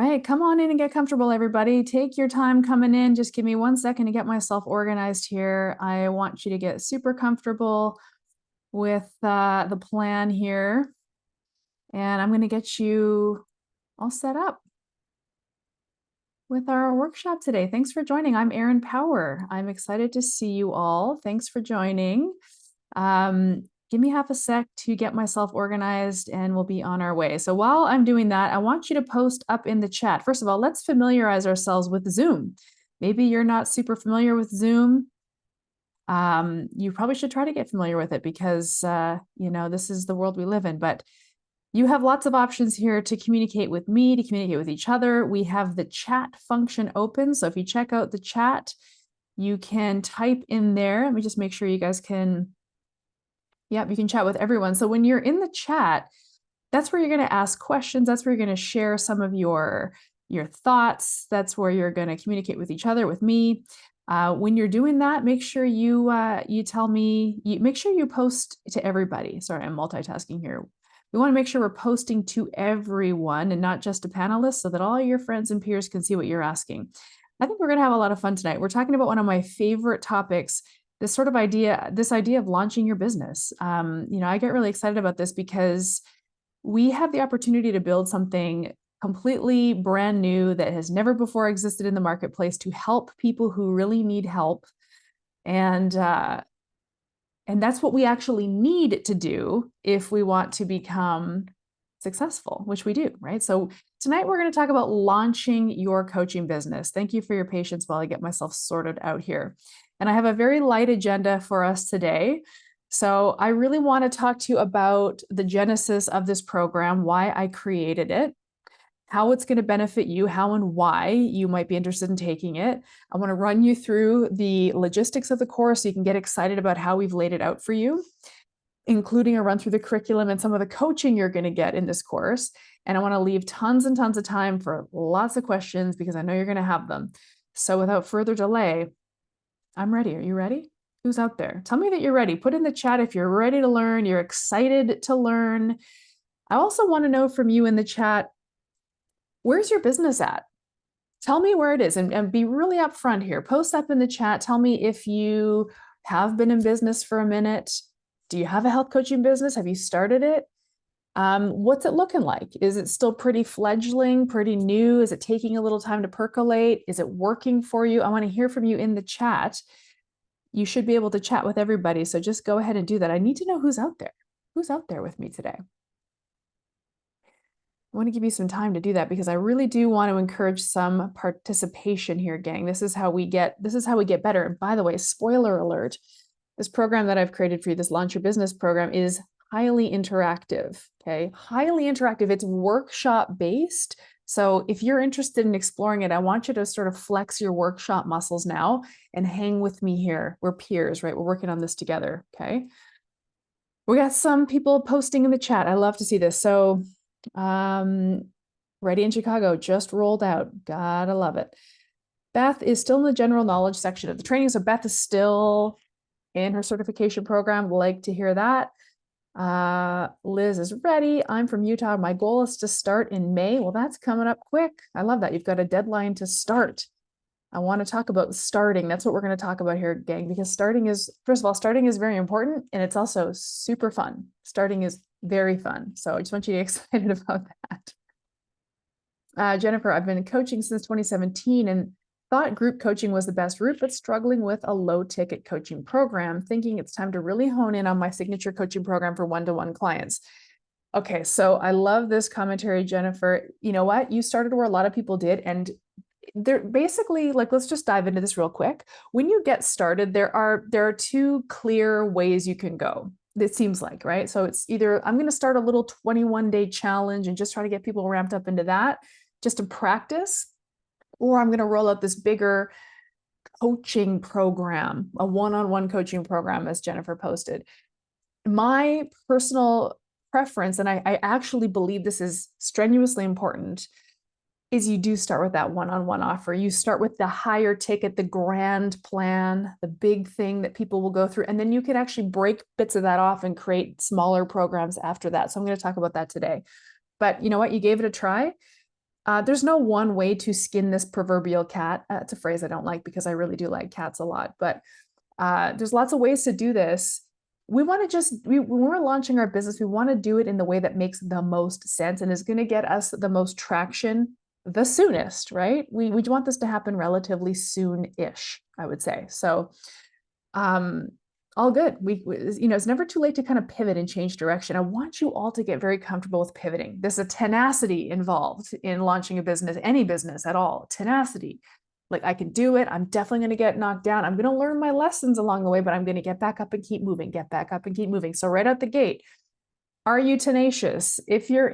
right, come on in and get comfortable, everybody. Take your time coming in. Just give me 1 second to get myself organized here. I want you to get super comfortable with the plan here. And I'm going to get you all set up with our workshop today. Thanks for joining. I'm Erin Power. I'm excited to see you all. Thanks for joining. Give me half a sec to get myself organized and we'll be on our way. So while I'm doing that, I want you to post up in the chat. First of all, let's familiarize ourselves with Zoom. Maybe you're not super familiar with Zoom. You probably should try to get familiar with it because, this is the world we live in. But you have lots of options here to communicate with me, to communicate with each other. We have the chat function open. So if you check out the chat, you can type in there. Let me just make sure you guys can. Yep, you can chat with everyone. So when you're in the chat, that's where you're going to ask questions. That's where you're going to share some of your thoughts. That's where you're going to communicate with each other, with me. When you're doing that, make sure you tell me. Make sure you post to everybody. Sorry, I'm multitasking here. We want to make sure we're posting to everyone and not just to panelists, so that all your friends and peers can see what you're asking. I think we're going to have a lot of fun tonight. We're talking about one of my favorite topics. This idea of launching your business. I get really excited about this because we have the opportunity to build something completely brand new that has never before existed in the marketplace to help people who really need help. And that's what we actually need to do if we want to become successful, which we do, right? So tonight we're going to talk about launching your coaching business. Thank you for your patience while I get myself sorted out here. And I have a very light agenda for us today. So I really want to talk to you about the genesis of this program, why I created it, how it's going to benefit you, how and why you might be interested in taking it. I want to run you through the logistics of the course so you can get excited about how we've laid it out for you, including a run through the curriculum and some of the coaching you're going to get in this course. And I want to leave tons and tons of time for lots of questions because I know you're going to have them. So without further delay, I'm ready. Are you ready? Who's out there? Tell me that you're ready. Put in the chat if you're ready to learn, you're excited to learn. I also want to know from you in the chat, where's your business at? Tell me where it is and be really upfront here. Post up in the chat. Tell me if you have been in business for a minute. Do you have a health coaching business? Have you started it? What's it looking like? Is it still pretty fledgling, pretty new? Is it taking a little time to percolate? Is it working for you? I want to hear from you in the chat. You should be able to chat with everybody. So just go ahead and do that. I need to know who's out there. Who's out there with me today? I want to give you some time to do that because I really do want to encourage some participation here, gang. This is how we get better. And by the way, spoiler alert, this program that I've created for you, this Launch Your Business program, is highly interactive, okay? Highly interactive. It's workshop based. So if you're interested in exploring it, I want you to sort of flex your workshop muscles now and hang with me here. We're peers, right? We're working on this together, okay? We got some people posting in the chat. I love to see this. So Ready in Chicago just rolled out. Gotta love it. Beth is still in the general knowledge section of the training. So Beth is still in her certification program. Like to hear that. Liz is ready. I'm from Utah. My goal is to start in May. Well, that's coming up quick. I love that. You've got a deadline to start. I want to talk about starting. That's what we're going to talk about here, gang, because first of all, starting is very important and it's also super fun. Starting is very fun. So I just want you to get excited about that. Jennifer, I've been coaching since 2017 and thought group coaching was the best route, but struggling with a low ticket coaching program, thinking it's time to really hone in on my signature coaching program for one-to-one clients. Okay, so I love this commentary, Jennifer. You know what? You started where a lot of people did, and they're basically like, let's just dive into this real quick. When you get started, there are two clear ways you can go. It seems like, right? So it's either I'm going to start a little 21-day challenge and just try to get people ramped up into that just to practice, or I'm going to roll out this bigger coaching program, a one-on-one coaching program, as Jennifer posted. My personal preference, and I actually believe this is strenuously important, is you do start with that one-on-one offer. You start with the higher ticket, the grand plan, the big thing that people will go through, and then you can actually break bits of that off and create smaller programs after that. So I'm going to talk about that today. But you know what? You gave it a try. There's no one way to skin this proverbial cat. It's a phrase I don't like because I really do like cats a lot, but there's lots of ways to do this. We want to when we're launching our business, we want to do it in the way that makes the most sense and is going to get us the most traction the soonest, right? We want this to happen relatively soon-ish, I would say. So all good. It's never too late to kind of pivot and change direction. I want you all to get very comfortable with pivoting. There's a tenacity involved in launching a business, any business at all. Tenacity. Like, I can do it. I'm definitely going to get knocked down. I'm going to learn my lessons along the way, but I'm going to get back up and keep moving, get back up and keep moving. So right out the gate, are you tenacious? If you're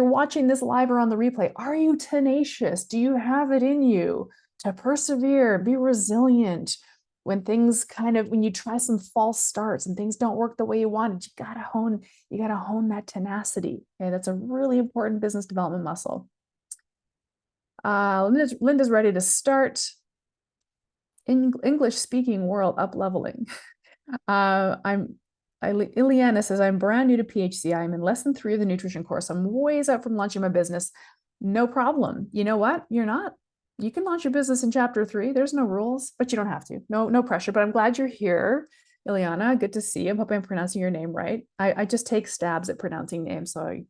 watching this live or on the replay, are you tenacious? Do you have it in you to persevere, be resilient? When you try some false starts and things don't work the way you wanted, you gotta hone that tenacity. Okay, that's a really important business development muscle. Linda's ready to start. In English speaking world up leveling. Ileana says, I'm brand new to PHC. I'm in lesson 3 of the nutrition course. I'm ways out from launching my business. No problem. You know what? You're not. You can launch your business in chapter 3. There's no rules, but you don't have to. No pressure, but I'm glad you're here. Ileana, good to see you. I hope I'm pronouncing your name right. I just take stabs at pronouncing names. So I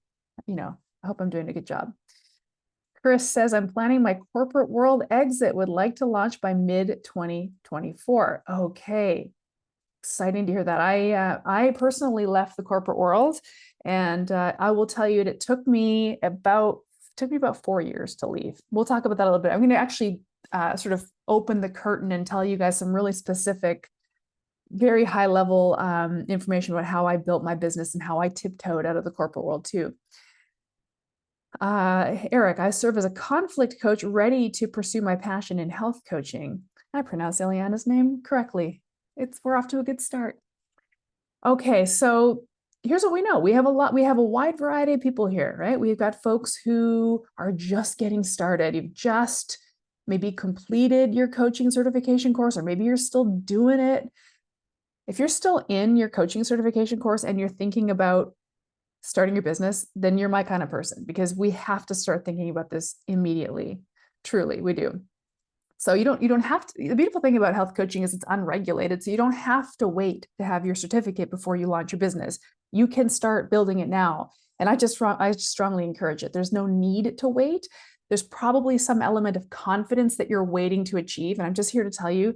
hope I'm doing a good job. Chris says, I'm planning my corporate world exit, would like to launch by mid-2024. Okay. Exciting to hear that. I personally left the corporate world, and I will tell you it took me about 4 years to leave. We'll talk about that a little bit. I'm going to actually sort of open the curtain and tell you guys some really specific, very high level information about how I built my business and how I tiptoed out of the corporate world too. Eric, I serve as a conflict coach ready to pursue my passion in health coaching. I pronounced Eliana's name correctly. We're off to a good start. Okay, so here's what we know. We have a wide variety of people here, right? We've got folks who are just getting started. You've just maybe completed your coaching certification course, or maybe you're still doing it. If you're still in your coaching certification course and you're thinking about starting your business, then you're my kind of person, because we have to start thinking about this immediately. Truly, we do. So you don't have to. The beautiful thing about health coaching is it's unregulated. So you don't have to wait to have your certificate before you launch your business. You can start building it now. And I strongly encourage it. There's no need to wait. There's probably some element of confidence that you're waiting to achieve. And I'm just here to tell you,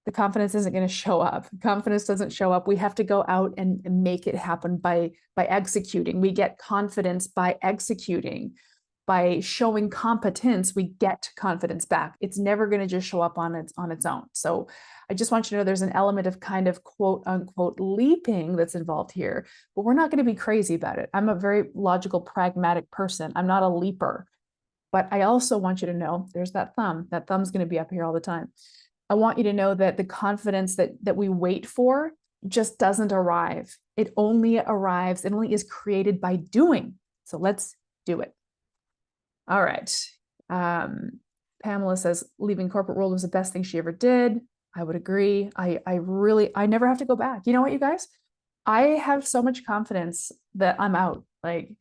the confidence isn't going to show up. Confidence doesn't show up. We have to go out and make it happen by executing. We get confidence by executing. By showing competence, we get confidence back. It's never going to just show up on its own. So I just want you to know there's an element of kind of quote unquote leaping that's involved here, but we're not going to be crazy about it. I'm a very logical, pragmatic person. I'm not a leaper, but I also want you to know there's that thumb. That thumb's going to be up here all the time. I want you to know that the confidence that we wait for just doesn't arrive. It only arrives, it only is created by doing. So let's do it. All right. Pamela says, leaving corporate world was the best thing she ever did. I would agree. I never have to go back. You know what, you guys? I have so much confidence that I'm out. Like,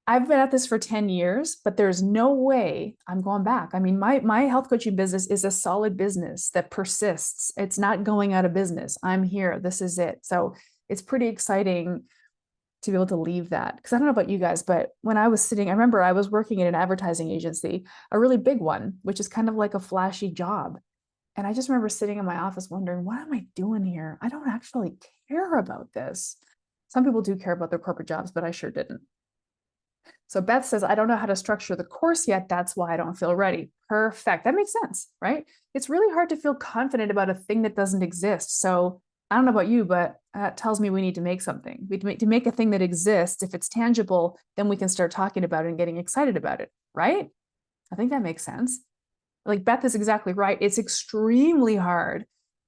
I've been at this for 10 years, but there's no way I'm going back. I mean, my health coaching business is a solid business that persists. It's not going out of business. I'm here. This is it. So it's pretty exciting to be able to leave that. Because I don't know about you guys, but when I remember I was working at an advertising agency, a really big one, which is kind of like a flashy job. And I just remember sitting in my office wondering, what am I doing here? I don't actually care about this. Some people do care about their corporate jobs, but I sure didn't. So Beth says, I don't know how to structure the course yet. That's why I don't feel ready. Perfect. That makes sense, right? It's really hard to feel confident about a thing that doesn't exist. So I don't know about you, but that tells me we need to make something. To make a thing that exists, if it's tangible, then we can start talking about it and getting excited about it, right? I think that makes sense. Like Beth is exactly right. It's extremely hard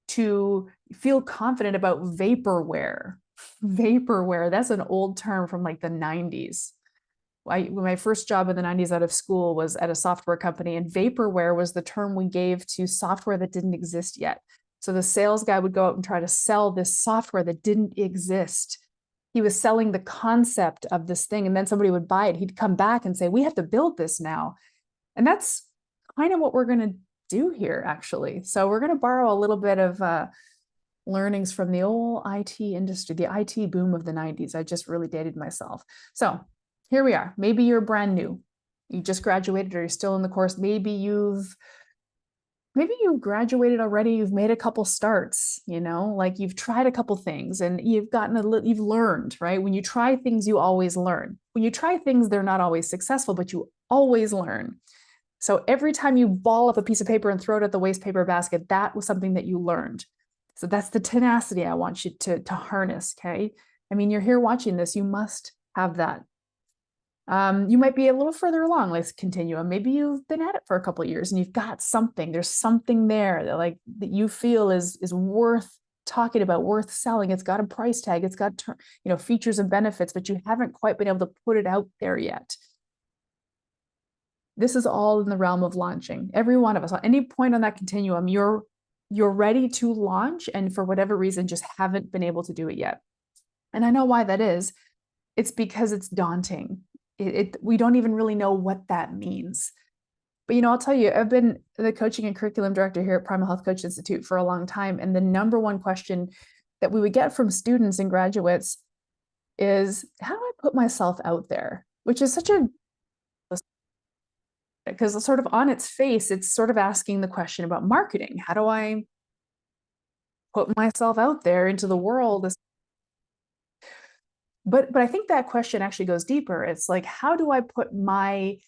to feel confident about vaporware. Vaporware, that's an old term from like the 90s. My first job in the 90s out of school was at a software company, and vaporware was the term we gave to software that didn't exist yet. So the sales guy would go out and try to sell this software that didn't exist. he was selling the concept of this thing, and then somebody would buy it. He'd come back and say, we have to build this now. And that's kind of what we're going to do here, actually. So we're going to borrow a little bit of learnings from the old IT industry, the IT boom of the 90s. I just really dated myself. So here we are. Maybe you're brand new. You just graduated, or you're still in the course. Maybe you've graduated already. You've made a couple starts, like you've tried a couple things and you've learned, right? When you try things, you always learn. When you try things, they're not always successful, but you always learn. So every time you ball up a piece of paper and throw it at the waste paper basket, that was something that you learned. So that's the tenacity I want you to harness, okay? I mean, you're here watching this, you must have that. You might be a little further along, let's continue. Maybe you've been at it for a couple of years and you've got something, there's something there that you feel is worth talking about, worth selling. It's got a price tag, it's got features and benefits, but you haven't quite been able to put it out there yet. This is all in the realm of launching. Every one of us, at any point on that continuum, you're ready to launch, and for whatever reason, just haven't been able to do it yet. And I know why that is. It's because it's daunting. We don't even really know what that means. But I'll tell you, I've been the coaching and curriculum director here at Primal Health Coach Institute for a long time. And the number one question that we would get from students and graduates is, how do I put myself out there? Which is such a, because sort of on its face, it's sort of asking the question about marketing. How do I put myself out there into the world? But I think that question actually goes deeper. It's like, how do I put my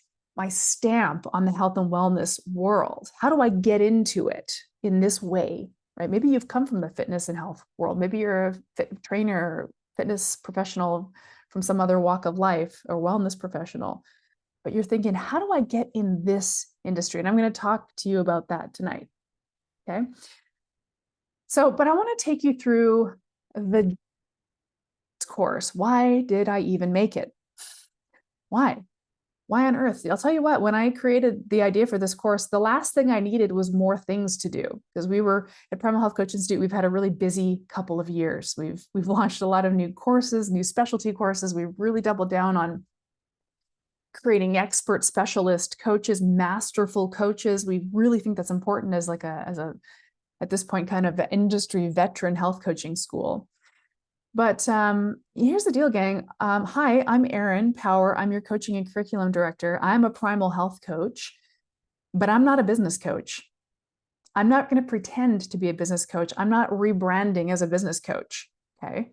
stamp on the health and wellness world? How do I get into it in this way, right? Maybe you've come from the fitness and health world. Maybe you're a trainer, or fitness professional from some other walk of life, or wellness professional. But you're thinking, how do I get in this industry? And I'm going to talk to you about that tonight. Okay. So, but I want to take you through the course. Why did I even make it? Why on earth? I'll tell you what, when I created the idea for this course, the last thing I needed was more things to do, because we were at Primal Health Coach Institute. We've had a really busy couple of years. We've launched a lot of new courses, new specialty courses. We've really doubled down on creating expert specialist coaches, masterful coaches. We really think that's important as at this point, kind of an industry veteran health coaching school. But here's the deal, gang. Hi, I'm Erin Power. I'm your coaching and curriculum director. I'm a primal health coach, but I'm not a business coach. I'm not going to pretend to be a business coach. I'm not rebranding as a business coach, okay?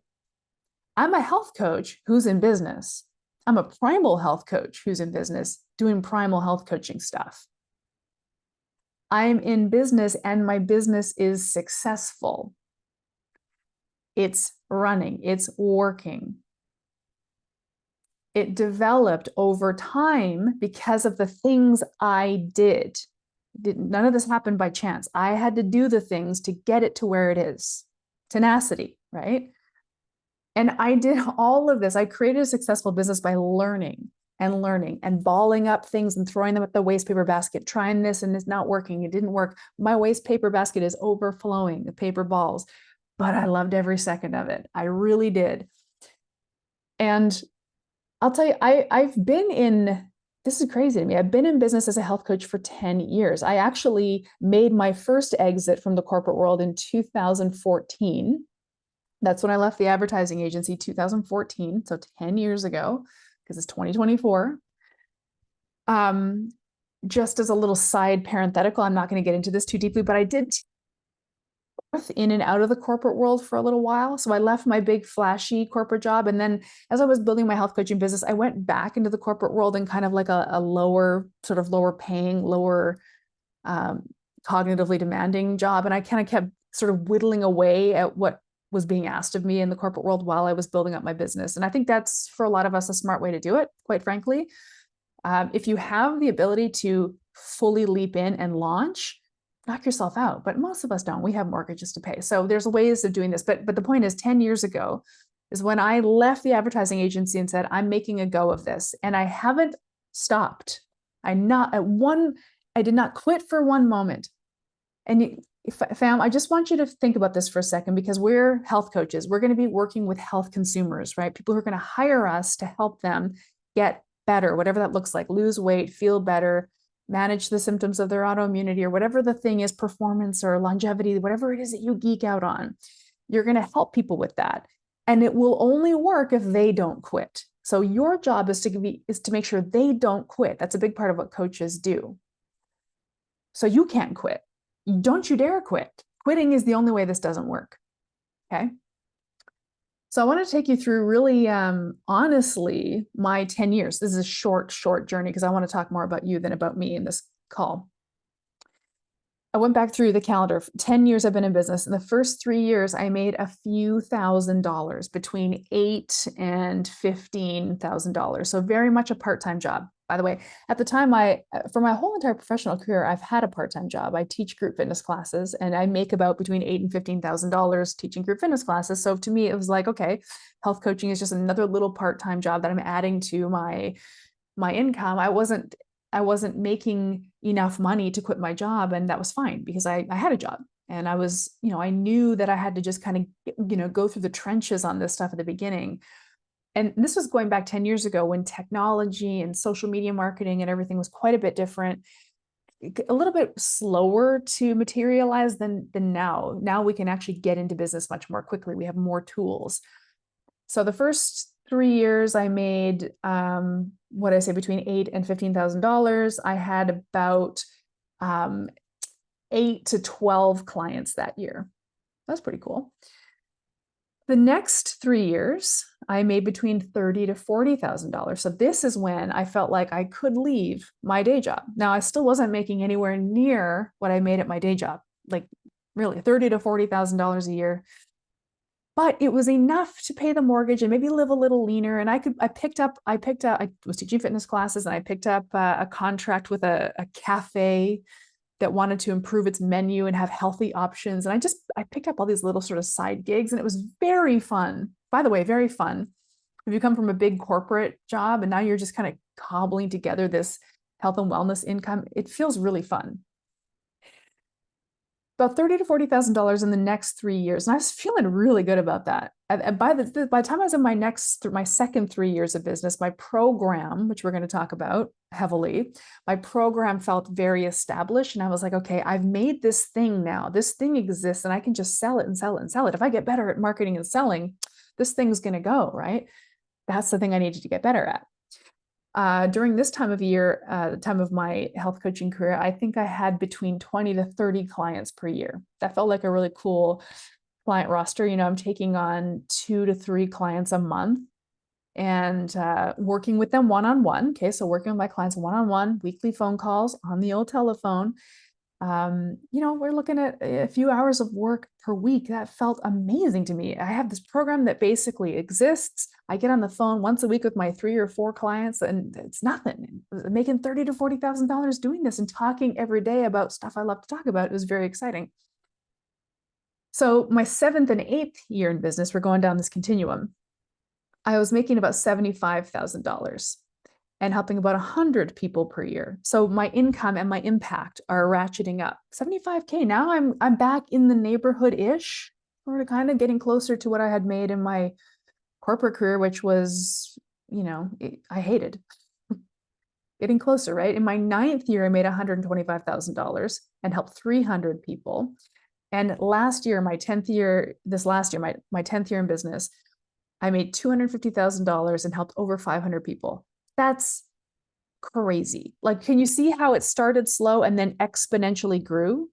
I'm a health coach who's in business. I'm a primal health coach who's in business doing primal health coaching stuff. I'm in business and my business is successful. It's running, it's working. It developed over time because of the things I did. None of this happened by chance. I had to do the things to get it to where it is. Tenacity, right? And I did all of this. I created a successful business by learning and balling up things and throwing them at the waste paper basket, trying this and it's not working. It didn't work. My waste paper basket is overflowing with paper balls, but I loved every second of it. I really did. And I'll tell you, I've been in, this is crazy to me. I've been in business as a health coach for 10 years. I actually made my first exit from the corporate world in 2014. That's when I left the advertising agency, 2014, so 10 years ago, because it's 2024. Just as a little side parenthetical, I'm not going to get into this too deeply, but I did in and out of the corporate world for a little while. So I left my big flashy corporate job. And then as I was building my health coaching business, I went back into the corporate world in kind of like a lower, sort of lower paying, lower cognitively demanding job. And I kind of kept sort of whittling away at what was being asked of me in the corporate world while I was building up my business. And I think that's, for a lot of us, a smart way to do it, quite frankly. If you have the ability to fully leap in and launch, knock yourself out. But most of us don't. We have mortgages to pay. So there's ways of doing this. But the point is, 10 years ago is when I left the advertising agency and said, I'm making a go of this. And I haven't stopped. I did not quit for one moment. And Fam, I just want you to think about this for a second because we're health coaches. We're going to be working with health consumers, right? People who are going to hire us to help them get better, whatever that looks like, lose weight, feel better, manage the symptoms of their autoimmunity or whatever the thing is, performance or longevity, whatever it is that you geek out on. You're going to help people with that. And it will only work if they don't quit. So your job is to make sure they don't quit. That's a big part of what coaches do. So you can't quit. Don't you dare quit. Quitting is the only way this doesn't work. Okay. So I want to take you through really honestly my 10 years. This is a short journey because I want to talk more about you than about me in this call. I went back through the calendar. 10 years I've been in business. In the first 3 years, I made a few $1,000s, between $8,000 and $15,000. So very much a part-time job. By the way, at the time, for my whole entire professional career, I've had a part-time job. I teach group fitness classes, and I make about between $8,000 and $15,000 teaching group fitness classes. So to me, it was like, okay, health coaching is just another little part-time job that I'm adding to my income. I wasn't making enough money to quit my job, and that was fine because I had a job, and I was, I knew that I had to just kind of, go through the trenches on this stuff at the beginning. And this was going back 10 years ago when technology and social media marketing and everything was quite a bit different, a little bit slower to materialize than now. Now we can actually get into business much more quickly. We have more tools. So the first 3 years I made, what did I say, between $8,000 and $15,000. I had about 8 to 12 clients that year. That's pretty cool. The next 3 years, I made between $30,000 to $40,000. So this is when I felt like I could leave my day job. Now, I still wasn't making anywhere near what I made at my day job, like really $30,000 to $40,000 a year. But it was enough to pay the mortgage and maybe live a little leaner. And I was teaching fitness classes, and I picked up a contract with a cafe that wanted to improve its menu and have healthy options. And I picked up all these little sort of side gigs, and it was very fun. By the way, very fun. If you come from a big corporate job and now you're just kind of cobbling together this health and wellness income, it feels really fun. About $30,000 to $40,000 in the next 3 years. And I was feeling really good about that. By the time I was in my second 3 years of business, my program, which we're going to talk about heavily, my program felt very established. And I was like, okay, I've made this thing now. This thing exists, and I can just sell it and sell it and sell it. If I get better at marketing and selling, this thing's going to go, right? That's the thing I needed to get better at. During this time of year, the time of my health coaching career, I think I had between 20 to 30 clients per year. That felt like a really cool client roster. I'm taking on 2 to 3 clients a month and working with them one-on-one. Okay, so working with my clients one-on-one, weekly phone calls on the old telephone. We're looking at a few hours of work per week. That felt amazing to me. I have this program that basically exists. I get on the phone once a week with my 3 or 4 clients, and it's nothing. I'm making $30,000 to $40,000 doing this and talking every day about stuff I love to talk about. It was very exciting. So my 7th and 8th year in business, we're going down this continuum. I was making about $75,000 and helping about 100 people per year. So my income and my impact are ratcheting up. 75K. Now I'm back in the neighborhood-ish, sort of kind of getting closer to what I had made in my corporate career, which was, I hated. Getting closer, right? In my 9th year, I made $125,000 and helped 300 people. And last year, my 10th year in business, I made $250,000 and helped over 500 people. That's crazy. Like, can you see how it started slow and then exponentially grew?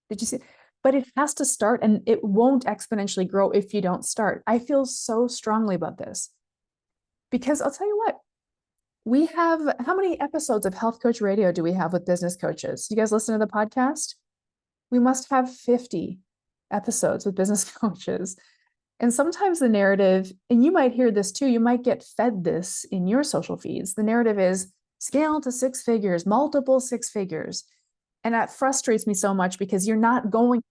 Did you see? But it has to start, and it won't exponentially grow if you don't start. I feel so strongly about this because I'll tell you what, we have, how many episodes of Health Coach Radio do we have with business coaches? You guys listen to the podcast? We must have 50 episodes with business coaches. And sometimes the narrative, and you might hear this too, you might get fed this in your social feeds. The narrative is scale to 6 figures, multiple 6 figures. And that frustrates me so much because you're not going to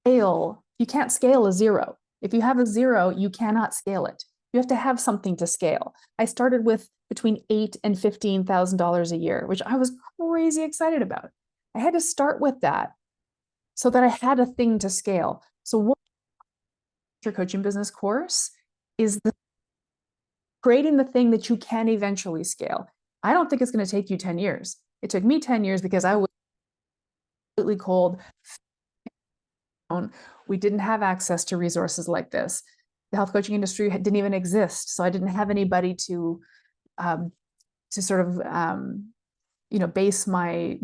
scale. You can't scale a 0. If you have a 0, you cannot scale it. You have to have something to scale. I started with between $8,000 and $15,000 a year, which I was crazy excited about. I had to start with that. so that I had a thing to scale. So what your coaching business course is creating the thing that you can eventually scale. I don't think it's going to take you 10 years. It took me 10 years because I was completely cold. We didn't have access to resources like this. The health coaching industry didn't even exist. So I didn't have anybody to sort of base my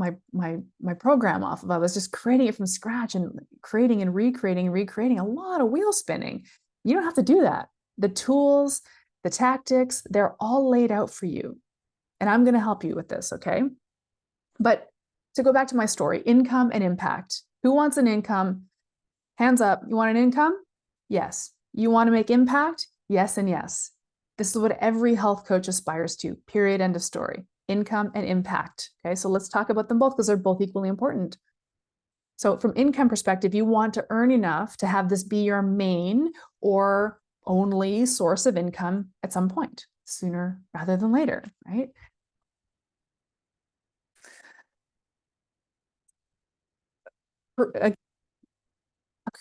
program off of. I was just creating it from scratch and creating and recreating, a lot of wheel spinning. You don't have to do that. The tools, the tactics, they're all laid out for you. And I'm going to help you with this, okay? But to go back to my story, income and impact. Who wants an income? Hands up. You want an income? Yes. You want to make impact? Yes and yes. This is what every health coach aspires to, period, end of story. Income and impact. Okay, so let's talk about them both because they're both equally important. So from income perspective, you want to earn enough to have this be your main or only source of income at some point, sooner rather than later, right?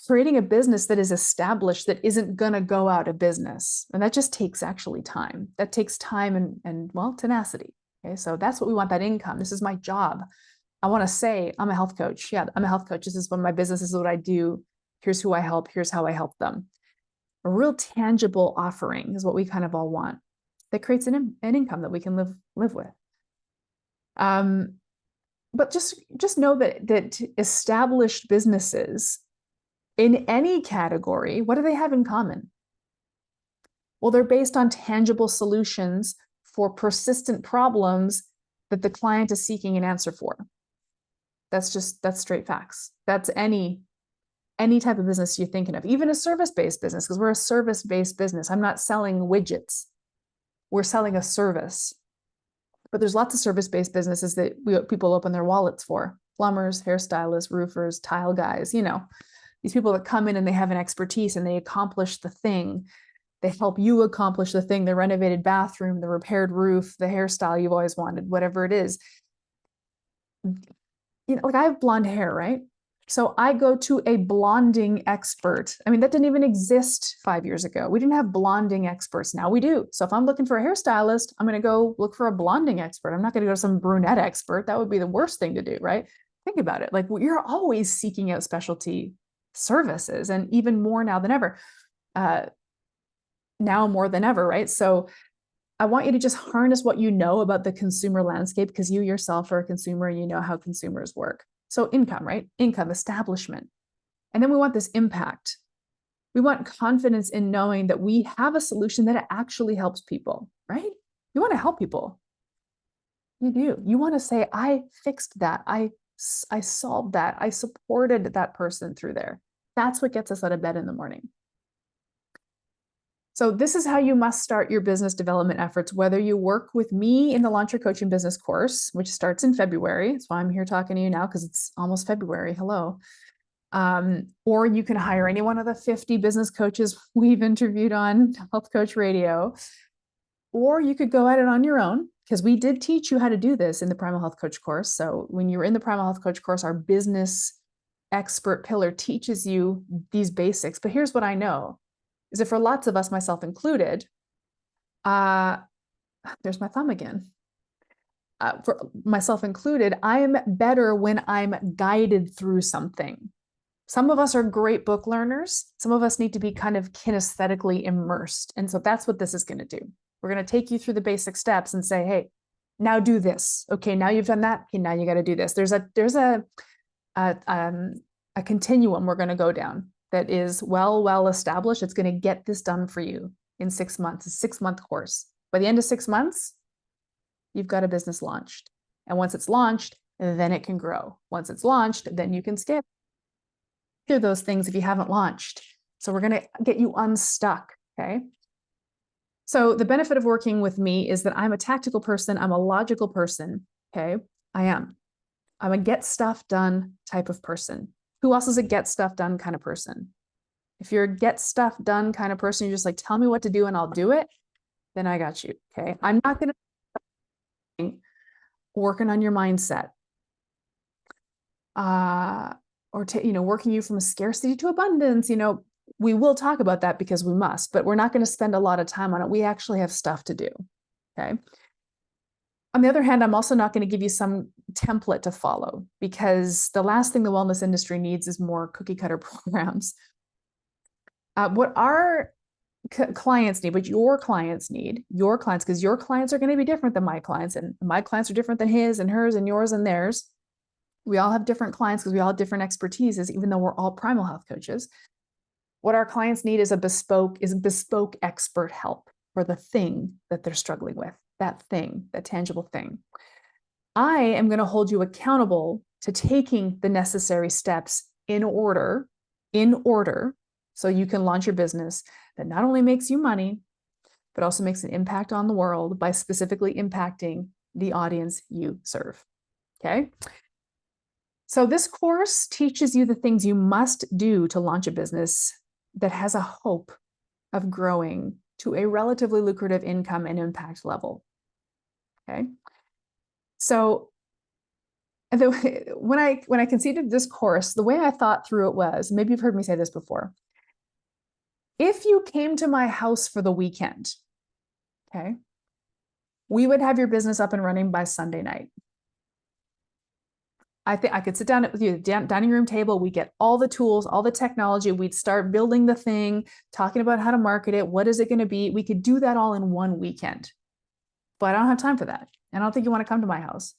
Creating a business that is established, that isn't going to go out of business. And that just takes actually time. That takes time and well, tenacity. Okay, so that's what we want, that income. This is my job. I want to say, I'm a health coach. Yeah, I'm a health coach. This is what my business is, what I do. Here's who I help. Here's how I help them. A real tangible offering is what we kind of all want. That creates an income that we can live with. But just know that established businesses in any category, what do they have in common? Well, they're based on tangible solutions for persistent problems that the client is seeking an answer for. That's straight facts. That's any type of business you're thinking of, even a service-based business, because we're a service-based business. I'm not selling widgets. We're selling a service. But there's lots of service-based businesses that people open their wallets for. Plumbers, hairstylists, roofers, tile guys, these people that come in and they have an expertise and they accomplish the thing. They help you accomplish the thing, the renovated bathroom, the repaired roof, the hairstyle you've always wanted, whatever it is. Like I have blonde hair, right? So I go to a blonding expert. I mean, that didn't even exist 5 years ago. We didn't have blonding experts. Now we do. So if I'm looking for a hairstylist, I'm going to go look for a blonding expert. I'm not going to go to some brunette expert. That would be the worst thing to do, right? Think about it. Like you're always seeking out specialty services, and even more now than ever. Now more than ever, right? So I want you to just harness what you know about the consumer landscape, because you yourself are a consumer and you know how consumers work. So income, right? Income, establishment. And then we want this impact. We want confidence in knowing that we have a solution that actually helps people, right? You want to help people. You do. You want to say, I fixed that. I solved that. I supported that person through there. That's what gets us out of bed in the morning. So this is how you must start your business development efforts, whether you work with me in the Launch Your Coaching Business course, which starts in February. That's why I'm here talking to you now, because it's almost February. Hello. Or you can hire any one of the 50 business coaches we've interviewed on Health Coach Radio. Or you could go at it on your own, because we did teach you how to do this in the Primal Health Coach course. So when you're in the Primal Health Coach course, our business expert pillar teaches you these basics. But here's what I know. Is that for lots of us, myself included, there's my thumb again. For myself included, I'm better when I'm guided through something. Some of us are great book learners. Some of us need to be kind of kinesthetically immersed. And so that's what this is going to do. We're going to take you through the basic steps and say, hey, now do this. Okay, now you've done that. Okay, now you got to do this. There's a continuum we're going to go down that is well established. It's going to get this done for you in 6 months, a 6-month course. By the end of 6 months, you've got a business launched. And once it's launched, then it can grow. Once it's launched, then you can skip through those things if you haven't launched. So we're going to get you unstuck, okay? So the benefit of working with me is that I'm a tactical person. I'm a logical person, okay? I am. I'm a get stuff done type of person. Who else is a get stuff done kind of person? If you're a get stuff done kind of person, you're just like, tell me what to do and I'll do it, then I got you, okay? I'm not going to working on your mindset. or working you from scarcity to abundance, we will talk about that because we must, but we're not going to spend a lot of time on it. We actually have stuff to do. Okay. On the other hand, I'm also not going to give you some template to follow, because the last thing the wellness industry needs is more cookie cutter programs. What our clients need, what your clients need, because your clients are going to be different than my clients, and my clients are different than his and hers and yours and theirs. We all have different clients because we all have different expertises, even though we're all primal health coaches. What our clients need is bespoke expert help for the thing that they're struggling with, that thing, that tangible thing. I am going to hold you accountable to taking the necessary steps in order, so you can launch your business that not only makes you money, but also makes an impact on the world by specifically impacting the audience you serve. Okay. So this course teaches you the things you must do to launch a business that has a hope of growing to a relatively lucrative income and impact level. Okay. So when I conceived this course, the way I thought through it was, maybe you've heard me say this before. If you came to my house for the weekend, okay, we would have your business up and running by Sunday night. I think I could sit down with you at the dining room table. We get all the tools, all the technology. We'd start building the thing, talking about how to market it. What is it going to be? We could do that all in one weekend, but I don't have time for that. And I don't think you want to come to my house.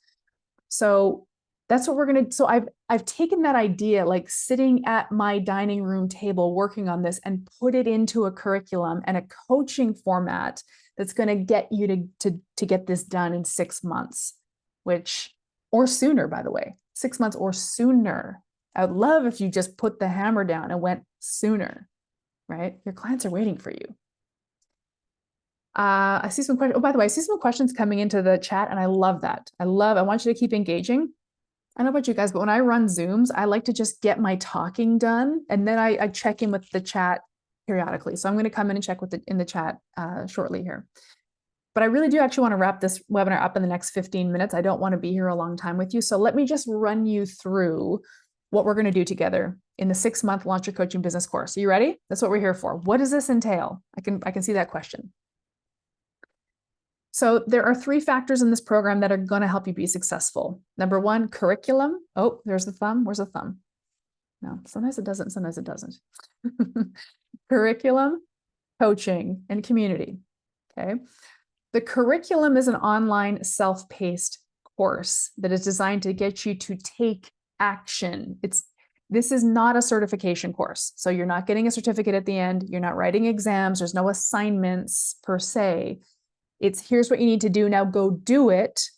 So that's what we're going to, so I've taken that idea, like sitting at my dining room table, working on this, and put it into a curriculum and a coaching format that's going to get you to get this done in 6 months, or sooner, by the way, 6 months or sooner. I would love if you just put the hammer down and went sooner, right? Your clients are waiting for you. I see some questions. Oh, by the way, I see some questions coming into the chat, and I love that. I want you to keep engaging. I don't know about you guys, but when I run Zooms, I like to just get my talking done, and then I check in with the chat periodically. So I'm going to come in and check in the chat shortly here. But I really do actually want to wrap this webinar up in the next 15 minutes. I don't want to be here a long time with you. So let me just run you through what we're going to do together in the 6-month Launch Your Coaching Business course. Are you ready? That's what we're here for. What does this entail? I can see that question. So there are 3 factors in this program that are going to help you be successful. Number 1, curriculum. Oh, there's the thumb. Where's the thumb? No, sometimes it doesn't, sometimes it doesn't. Curriculum, coaching, and community. Okay. The curriculum is an online self-paced course that is designed to get you to take action. This is not a certification course. So you're not getting a certificate at the end. You're not writing exams. There's no assignments per se. It's here's what you need to do. Now go do it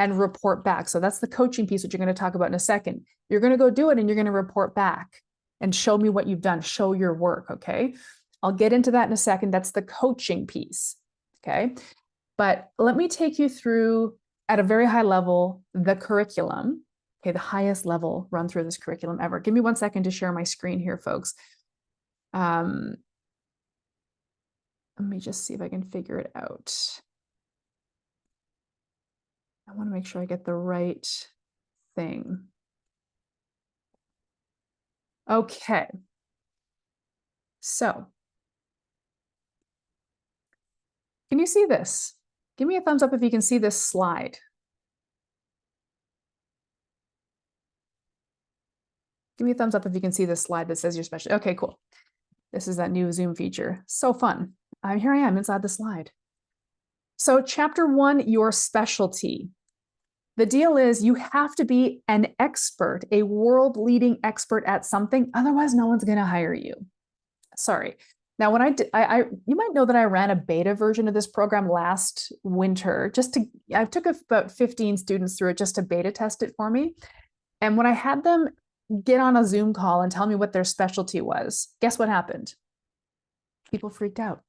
and report back. So that's the coaching piece, which you're going to talk about in a second. You're going to go do it and you're going to report back and show me what you've done. Show your work. Okay. I'll get into that in a second. That's the coaching piece. Okay. But let me take you through at a very high level, the curriculum. Okay. The highest level run through this curriculum ever. Give me 1 second to share my screen here, folks. Let me just see if I can figure it out. I want to make sure I get the right thing. Okay. So, can you see this? Give me a thumbs up if you can see this slide. Give me a thumbs up if you can see this slide that says your special. Okay, cool. This is that new Zoom feature. So fun. Here I am inside the slide. So chapter 1, your specialty. The deal is you have to be an expert, a world-leading expert at something. Otherwise, no one's going to hire you. Sorry. Now, when you might know that I ran a beta version of this program last winter. I took about 15 students through it just to beta test it for me. And when I had them get on a Zoom call and tell me what their specialty was, guess what happened? People freaked out.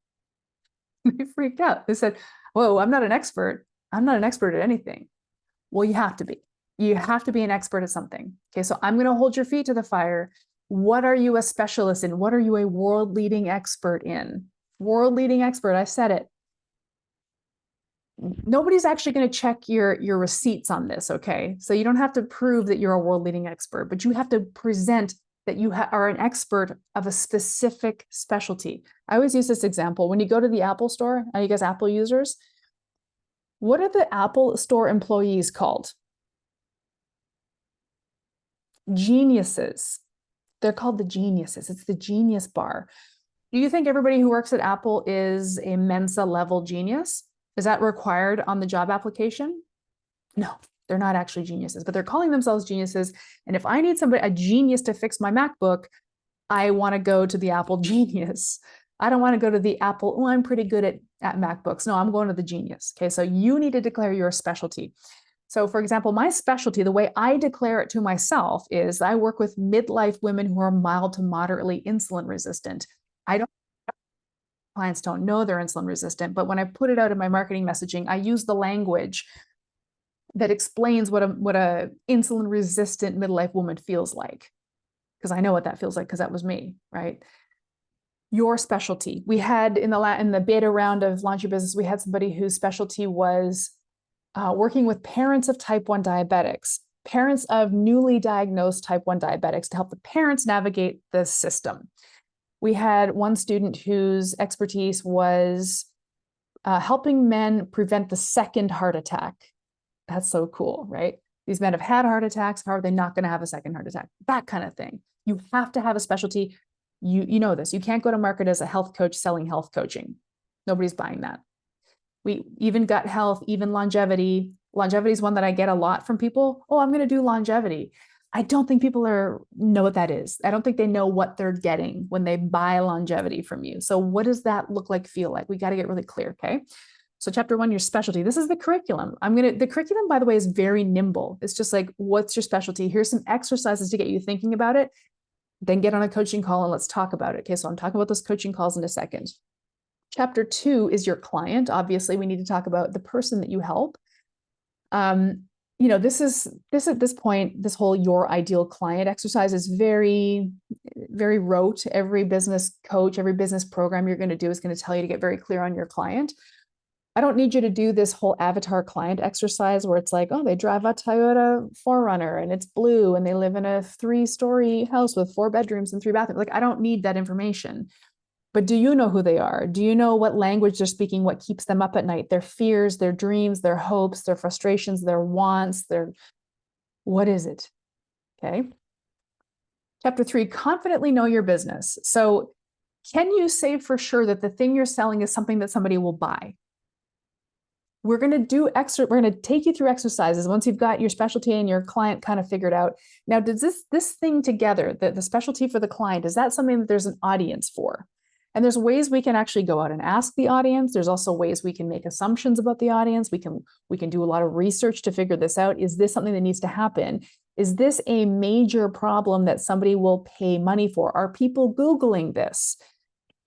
They freaked out. They said, whoa, I'm not an expert. I'm not an expert at anything. Well, you have to be. You have to be an expert at something. Okay, so I'm going to hold your feet to the fire. What are you a specialist in? What are you a world-leading expert in? World-leading expert, I said it. Nobody's actually going to check your receipts on this, okay? So you don't have to prove that you're a world leading expert, but you have to present that you are an expert of a specific specialty. I always use this example. When you go to the Apple store, are you guys Apple users? What are the Apple store employees called? Geniuses. They're called the geniuses. It's the genius bar. Do you think everybody who works at Apple is a Mensa level genius? Is that required on the job application? No, they're not actually geniuses, but they're calling themselves geniuses. And if I need somebody, a genius to fix my MacBook, I want to go to the Apple genius. I don't want to go to the Apple, oh, I'm pretty good at MacBooks. No, I'm going to the genius. Okay, so you need to declare your specialty. So for example, my specialty, the way I declare it to myself is I work with midlife women who are mild to moderately insulin resistant. I don't, clients don't know they're insulin resistant, but when I put it out in my marketing messaging, I use the language that explains what a insulin resistant midlife woman feels like, because I know what that feels like because that was me, right? Your specialty. We had in the beta round of Launch Your Business, we had somebody whose specialty was working with parents of type 1 diabetics, parents of newly diagnosed type 1 diabetics, to help the parents navigate the system. We had one student whose expertise was helping men prevent the second heart attack. That's so cool, right? These men have had heart attacks. How are they not going to have a second heart attack? That kind of thing. You have to have a specialty. You know this. You can't go to market as a health coach selling health coaching. Nobody's buying that. We even gut health, even longevity. Longevity is one that I get a lot from people. Oh, I'm going to do longevity. I don't think people know what that is. I don't think they know what they're getting when they buy longevity from you. So what does that look like, feel like? We got to get really clear, okay? So chapter 1, your specialty. This is the curriculum. The curriculum, by the way, is very nimble. It's just like, what's your specialty? Here's some exercises to get you thinking about it. Then get on a coaching call and let's talk about it. Okay, so I'm talking about those coaching calls in a second. Chapter 2 is your client. Obviously, we need to talk about the person that you help. This at this point, this whole your ideal client exercise is very, very rote. Every business coach, every business program you're going to do is going to tell you to get very clear on your client. I don't need you to do this whole avatar client exercise where it's like, oh, they drive a Toyota 4Runner and it's blue and they live in a 3-story house with 4 bedrooms and 3 bathrooms. Like, I don't need that information. But do you know who they are? Do you know what language they're speaking, what keeps them up at night? Their fears, their dreams, their hopes, their frustrations, their wants, what is it? Okay. Chapter 3, confidently know your business. So can you say for sure that the thing you're selling is something that somebody will buy? We're going to take you through exercises once you've got your specialty and your client kind of figured out. Now, does this thing together, the specialty for the client, is that something that there's an audience for? And there's ways we can actually go out and ask the audience. There's also ways we can make assumptions about the audience. We can do a lot of research to figure this out. Is this something that needs to happen? Is this a major problem that somebody will pay money for? Are people Googling this?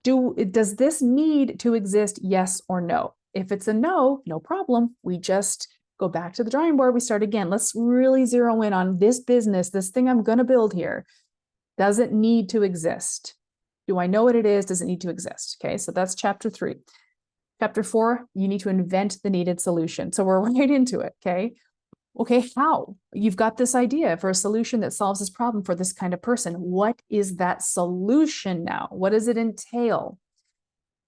Does this need to exist? Yes or no? If it's a no, no problem. We just go back to the drawing board. We start again. Let's really zero in on this business, this thing I'm going to build here. Does it need to exist? Do I know what it is? Does it need to exist? Okay, so that's chapter 3. Chapter 4, you need to invent the needed solution. So we're right into it, okay? Okay, how? You've got this idea for a solution that solves this problem for this kind of person. What is that solution now? What does it entail?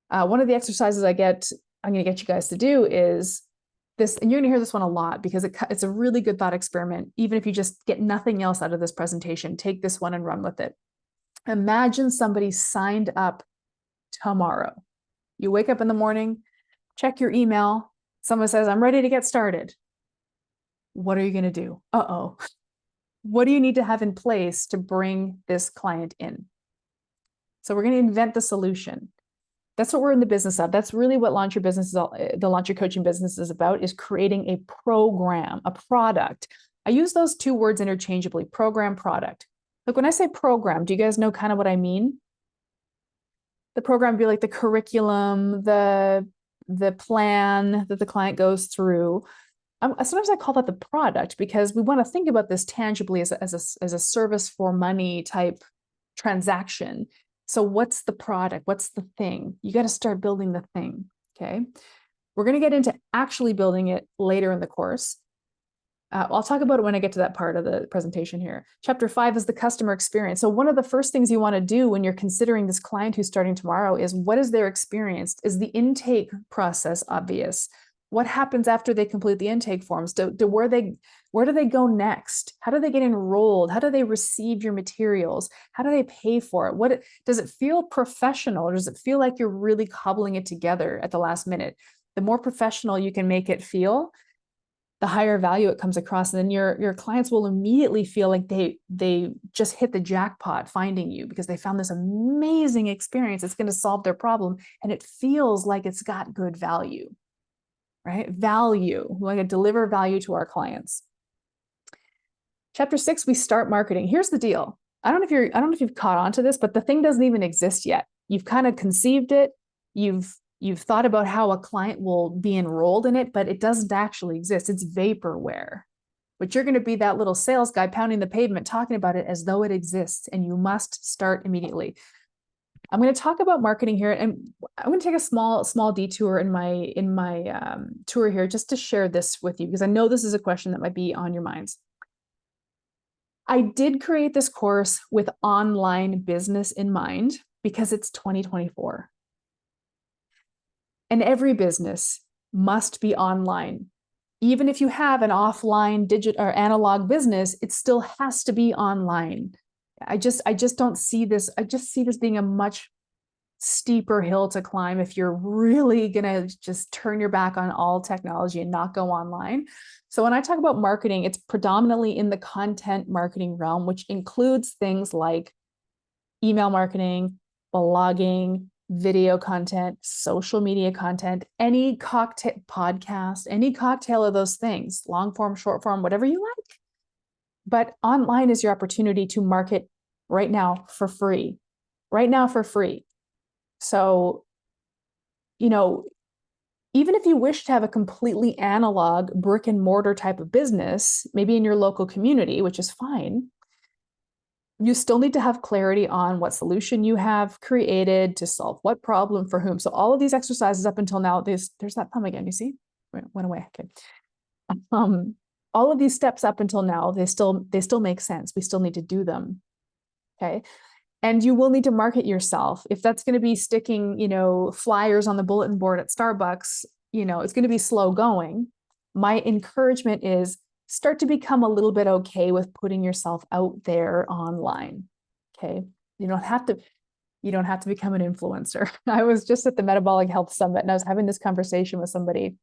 One of the exercises I'm going to get you guys to do is this, and you're going to hear this one a lot because it's a really good thought experiment. Even if you just get nothing else out of this presentation, take this one and run with it. Imagine somebody signed up tomorrow. You wake up in the morning, check your email. Someone says, I'm ready to get started. What are you going to do? Uh-oh. What do you need to have in place to bring this client in? So we're going to invent the solution. That's what we're in the business of. That's really what Launch Your Business the Launch Your Coaching business is about, is creating a program, a product. I use those 2 words interchangeably, program, product. Look, when I say program, do you guys know kind of what I mean? The program would be like the curriculum, the plan that the client goes through. Sometimes I call that the product because we want to think about this tangibly as a service for money type transaction. So what's the product? What's the thing? You got to start building the thing, okay? We're going to get into actually building it later in the course. I'll talk about it when I get to that part of the presentation here. Chapter 5 is the customer experience. So one of the first things you want to do when you're considering this client who's starting tomorrow is, what is their experience? Is the intake process obvious? What happens after they complete the intake forms? Where do they go next? How do they get enrolled? How do they receive your materials? How do they pay for it? Does it feel professional, or does it feel like you're really cobbling it together at the last minute? The more professional you can make it feel, the higher value it comes across. And then your clients will immediately feel like they just hit the jackpot finding you, because they found this amazing experience. It's going to solve their problem. And it feels like it's got good value, right? Value. We want to deliver value to our clients. Chapter 6, we start marketing. Here's the deal. I don't know if you've caught on to this, but the thing doesn't even exist yet. You've kind of conceived it. You've thought about how a client will be enrolled in it, but it doesn't actually exist. It's vaporware. But you're going to be that little sales guy pounding the pavement, talking about it as though it exists, and you must start immediately. I'm going to talk about marketing here, and I'm going to take a small detour in my tour here just to share this with you, because I know this is a question that might be on your minds. I did create this course with online business in mind because it's 2024. And every business must be online. Even if you have an offline digital or analog business, it still has to be online. I just don't see this. I just see this being a much steeper hill to climb if you're really gonna just turn your back on all technology and not go online. So when I talk about marketing, it's predominantly in the content marketing realm, which includes things like email marketing, blogging, video content, social media content, any cocktail podcast, any cocktail of those things, long form, short form, whatever you like. But online is your opportunity to market right now for free, right now for free. So, even if you wish to have a completely analog brick and mortar type of business, maybe in your local community, which is fine, you still need to have clarity on what solution you have created to solve what problem for whom. So all of these exercises up until now, there's that thumb again, you see? Went away, okay. All of these steps up until now, they still make sense. We still need to do them, okay? And you will need to market yourself. If that's going to be sticking, flyers on the bulletin board at Starbucks, it's going to be slow going. My encouragement is start to become a little bit okay with putting yourself out there online. Okay. You don't have to become an influencer. I was just at the Metabolic Health Summit, and I was having this conversation with somebody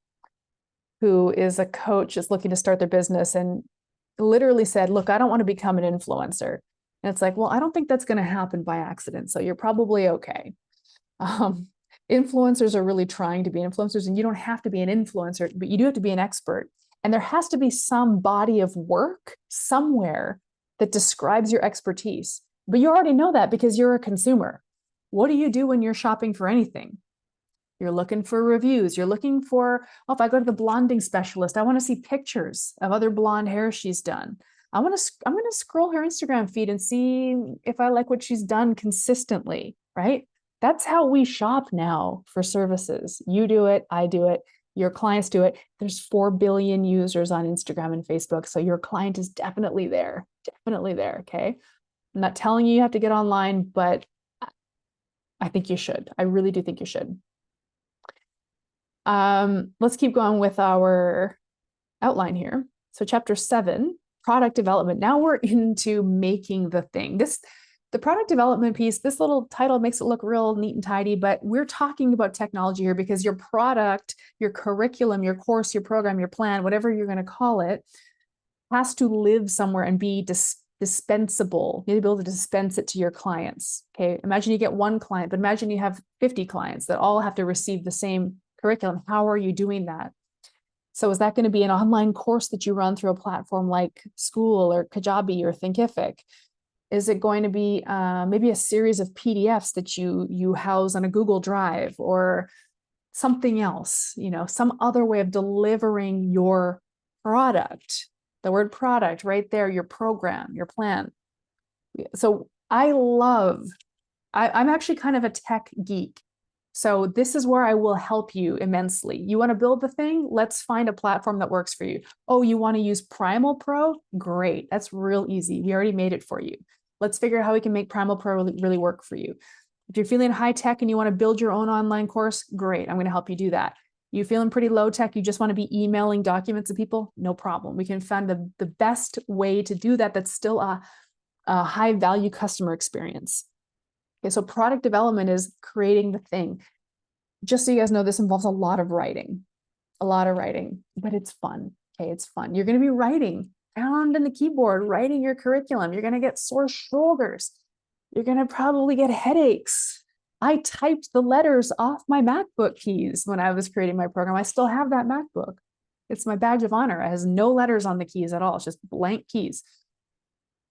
who is a coach, is looking to start their business, and literally said, look, I don't want to become an influencer. And it's like, well, I don't think that's going to happen by accident. So you're probably okay. Influencers are really trying to be influencers, and you don't have to be an influencer, but you do have to be an expert. And there has to be some body of work somewhere that describes your expertise. But you already know that because you're a consumer. What do you do when you're shopping for anything? You're looking for reviews. You're looking for, if I go to the blonding specialist, I want to see pictures of other blonde hair she's done. I'm going to scroll her Instagram feed and see if I like what she's done consistently, right? That's how we shop now for services. You do it, I do it, your clients do it. There's 4 billion users on Instagram and Facebook. So your client is definitely there, okay? I'm not telling you have to get online, but I think you should. I really do think you should. Let's keep going with our outline here. So chapter 7, product development. Now we're into making the thing. The product development piece, this little title makes it look real neat and tidy, but we're talking about technology here because your product, your curriculum, your course, your program, your plan, whatever you're going to call it, has to live somewhere and be dispensable. You need to be able to dispense it to your clients. Okay. Imagine you get one client, but imagine you have 50 clients that all have to receive the same curriculum. How are you doing that? So is that going to be an online course that you run through a platform like School or Kajabi or Thinkific? Is it going to be maybe a series of PDFs that you house on a Google Drive or something else, some other way of delivering your product? The word product right there, your program, your plan. So I'm actually kind of a tech geek. So this is where I will help you immensely. You want to build the thing? Let's find a platform that works for you. Oh, you want to use Primal Pro? Great. That's real easy. We already made it for you. Let's figure out how we can make Primal Pro really work for you. If you're feeling high tech and you want to build your own online course, great. I'm going to help you do that. You feeling pretty low tech, you just want to be emailing documents to people? No problem. We can find the best way to do that that's still a high value customer experience. Okay, so product development is creating the thing. Just so you guys know, this involves a lot of writing, but it's fun. Okay, it's fun. You're going to be writing pound in the keyboard, writing your curriculum. You're going to get sore shoulders. You're going to probably get headaches. I typed the letters off my MacBook keys when I was creating my program. I still have that MacBook. It's my badge of honor. It has no letters on the keys at all. It's just blank keys.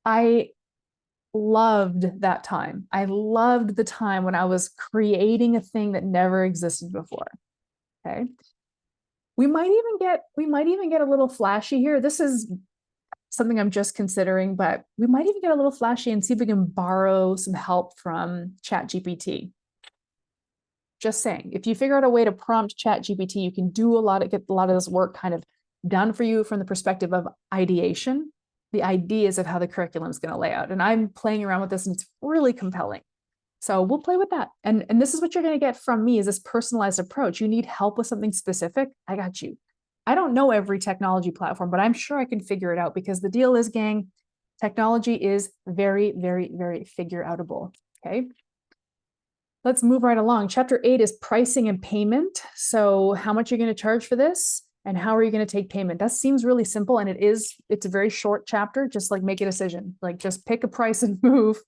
I loved that time. I loved the time when I was creating a thing that never existed before. Okay. We might even get a little flashy here. This is something I'm just considering, but we might even get a little flashy and see if we can borrow some help from ChatGPT. Just saying, if you figure out a way to prompt ChatGPT, you can do get a lot of this work kind of done for you from the perspective of ideation, the ideas of how the curriculum is going to lay out. And I'm playing around with this and it's really compelling. So we'll play with that. And this is what you're going to get from me is this personalized approach. You need help with something specific? I got you. I don't know every technology platform, but I'm sure I can figure it out because the deal is, gang, technology is very, very, very figure outable. Okay. Let's move right along. Chapter 8 is pricing and payment. So how much are you going to charge for this? And how are you going to take payment? That seems really simple. And it's a very short chapter. Just like make a decision, like just pick a price and move.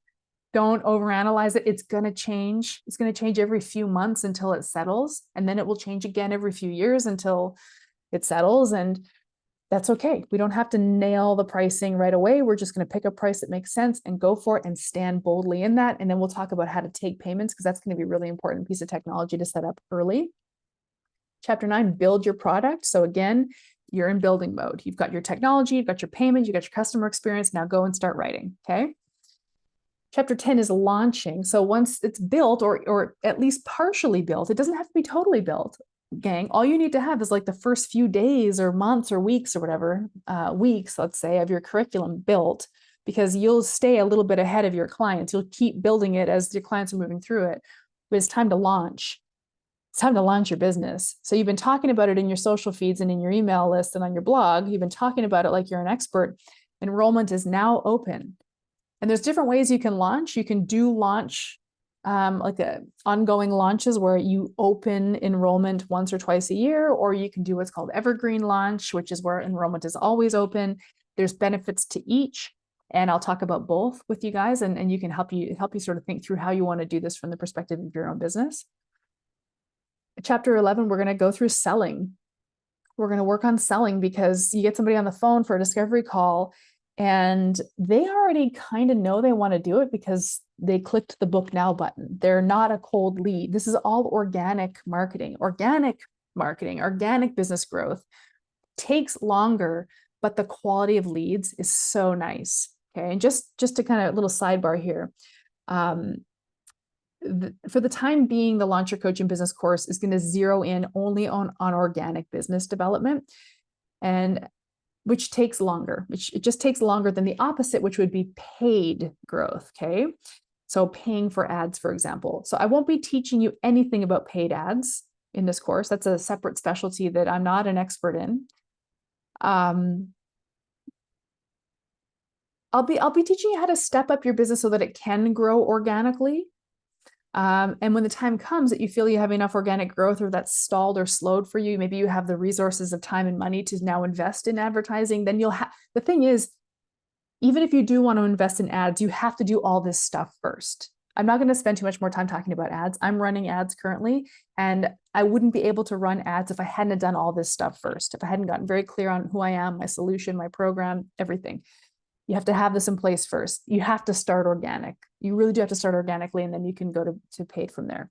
Don't overanalyze it. It's going to change. It's going to change every few months until it settles. And then it will change again every few years until it settles. And that's okay. We don't have to nail the pricing right away. We're just going to pick a price that makes sense and go for it and stand boldly in that. And then we'll talk about how to take payments because that's going to be a really important piece of technology to set up early. Chapter 9, build your product. So again, you're in building mode. You've got your technology, you've got your payment, you've got your customer experience. Now go and start writing. Okay. Chapter 10 is launching. So once it's built or at least partially built, it doesn't have to be totally built, gang. All you need to have is like the first few days or months or weeks or whatever, weeks, let's say, of your curriculum built, because you'll stay a little bit ahead of your clients. You'll keep building it as your clients are moving through it. But it's time to launch. It's time to launch your business. So you've been talking about it in your social feeds and in your email list and on your blog. You've been talking about it like you're an expert. Enrollment is now open. And there's different ways you can launch. You can do launch like ongoing launches where you open enrollment once or twice a year, or you can do what's called evergreen launch, which is where enrollment is always open. There's benefits to each. And I'll talk about both with you guys, and you can help you sort of think through how you want to do this from the perspective of your own business. Chapter 11, we're going to go through selling. We're going to work on selling because you get somebody on the phone for a discovery call and they already kind of know they want to do it because they clicked the book now button. They're not a cold lead. This is all organic marketing, organic business growth. Takes longer, but the quality of leads is so nice. Okay. And just to kind of a little sidebar here. For the time being, the Launch Your Coaching Business course is going to zero in only on organic business development, and which takes longer, it just takes longer than the opposite, which would be paid growth. Okay. So paying for ads, for example. So I won't be teaching you anything about paid ads in this course. That's a separate specialty that I'm not an expert in. I'll be teaching you how to step up your business so that it can grow organically. And when the time comes that you feel you have enough organic growth or that's stalled or slowed for you, maybe you have the resources of time and money to now invest in advertising, then you'll have, the thing is, even if you do want to invest in ads, you have to do all this stuff first. I'm not going to spend too much more time talking about ads. I'm running ads currently, and I wouldn't be able to run ads if I hadn't done all this stuff first, if I hadn't gotten very clear on who I am, my solution, my program, everything. You have to have this in place first. You have to start organic. You really do have to start organically, and then you can go to paid from there.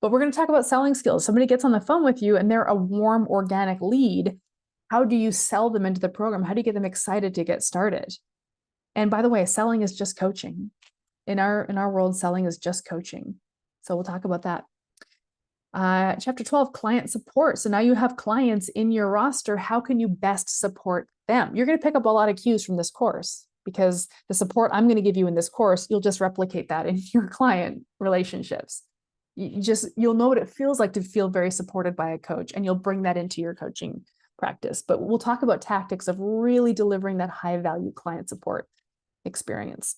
But we're going to talk about selling skills. Somebody gets on the phone with you and they're a warm, organic lead. How do you sell them into the program? How do you get them excited to get started? And by the way, selling is just coaching. In our world, selling is just coaching. So we'll talk about that. Chapter 12, client support. So now you have clients in your roster. How can you best support them? You're going to pick up a lot of cues from this course, because the support I'm going to give you in this course, you'll just replicate that in your client relationships. You'll know what it feels like to feel very supported by a coach, and you'll bring that into your coaching practice. But we'll talk about tactics of really delivering that high value client support experience.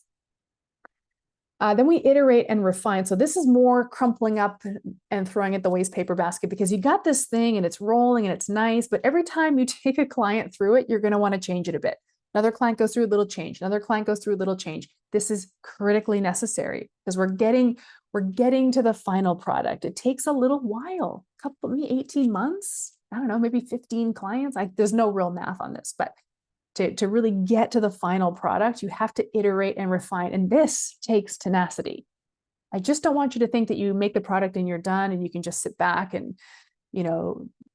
Then we iterate and refine. So this is more crumpling up and throwing it the waste paper basket, because you got this thing and it's rolling and it's nice, but every time you take a client through it, you're going to want to change it a bit. Another client goes through a little change. Another client goes through a little change. This is critically necessary, because we're getting to the final product. It takes a little while, maybe 18 months. I don't know, maybe 15 clients. There's no real math on this, but to really get to the final product, you have to iterate and refine. And this takes tenacity. I just don't want you to think that you make the product and you're done and you can just sit back and,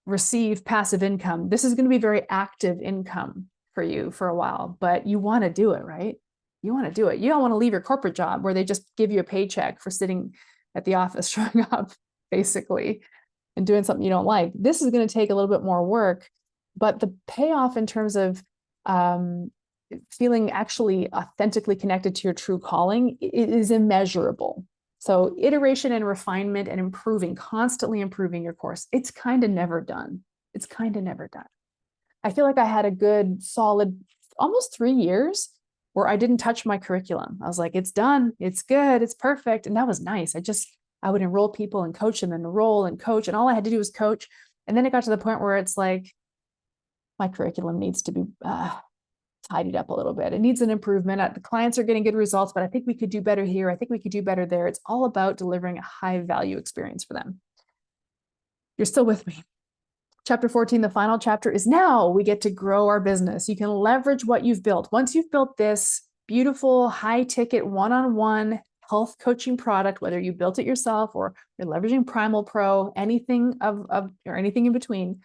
receive passive income. This is going to be very active income for you for a while, but you want to do it, right? You want to do it. You don't want to leave your corporate job where they just give you a paycheck for sitting at the office, showing up basically and doing something you don't like. This is going to take a little bit more work, but the payoff in terms of feeling actually authentically connected to your true calling, it is immeasurable. So iteration and refinement and constantly improving your course. It's kind of never done. It's kind of never done. I feel like I had a good solid almost 3 years where I didn't touch my curriculum. I was like, it's done, it's good, it's perfect. And that was nice. I would enroll people and coach them and enroll and coach. And all I had to do was coach. And then it got to the point where it's like, my curriculum needs to be tidied up a little bit. It needs an improvement. The clients are getting good results, but I think we could do better here. I think we could do better there. It's all about delivering a high value experience for them. You're still with me. Chapter 14, the final chapter, is now we get to grow our business. You can leverage what you've built. Once you've built this beautiful, high ticket, one-on-one health coaching product, whether you built it yourself or you're leveraging Primal Pro, anything or anything in between,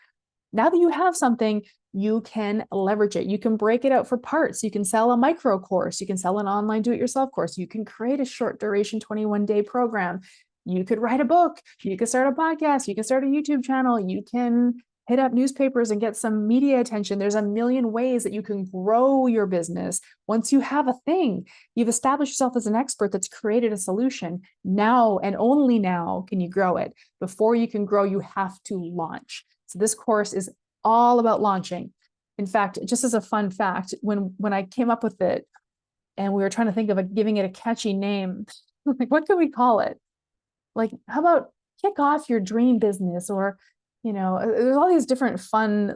now that you have something, you can leverage it. You can break it out for parts. You can sell a micro course. You can sell an online do-it-yourself course. You can create a short duration 21-day program. You could write a book. You could start a podcast. You can start a YouTube channel. You can hit up newspapers and get some media attention. There's a million ways that you can grow your business. Once you have a thing, you've established yourself as an expert that's created a solution. Now and only now can you grow it. Before you can grow, you have to launch. So this course is all about launching. In fact, just as a fun fact, when I came up with it and we were trying to think of giving it a catchy name, like, what could we call it? Like, how about kick off your dream business? Or, there's all these different fun,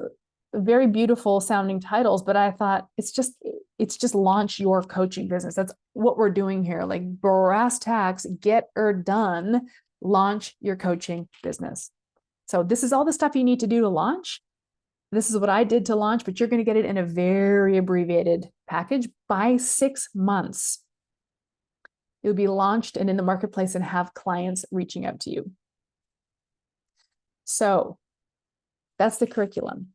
very beautiful sounding titles, but I thought it's just launch your coaching business. That's what we're doing here. Like, brass tacks, get her done, launch your coaching business. So this is all the stuff you need to do to launch. This is what I did to launch, but you're going to get it in a very abbreviated package by 6 months. It'll be launched and in the marketplace and have clients reaching out to you. So that's the curriculum.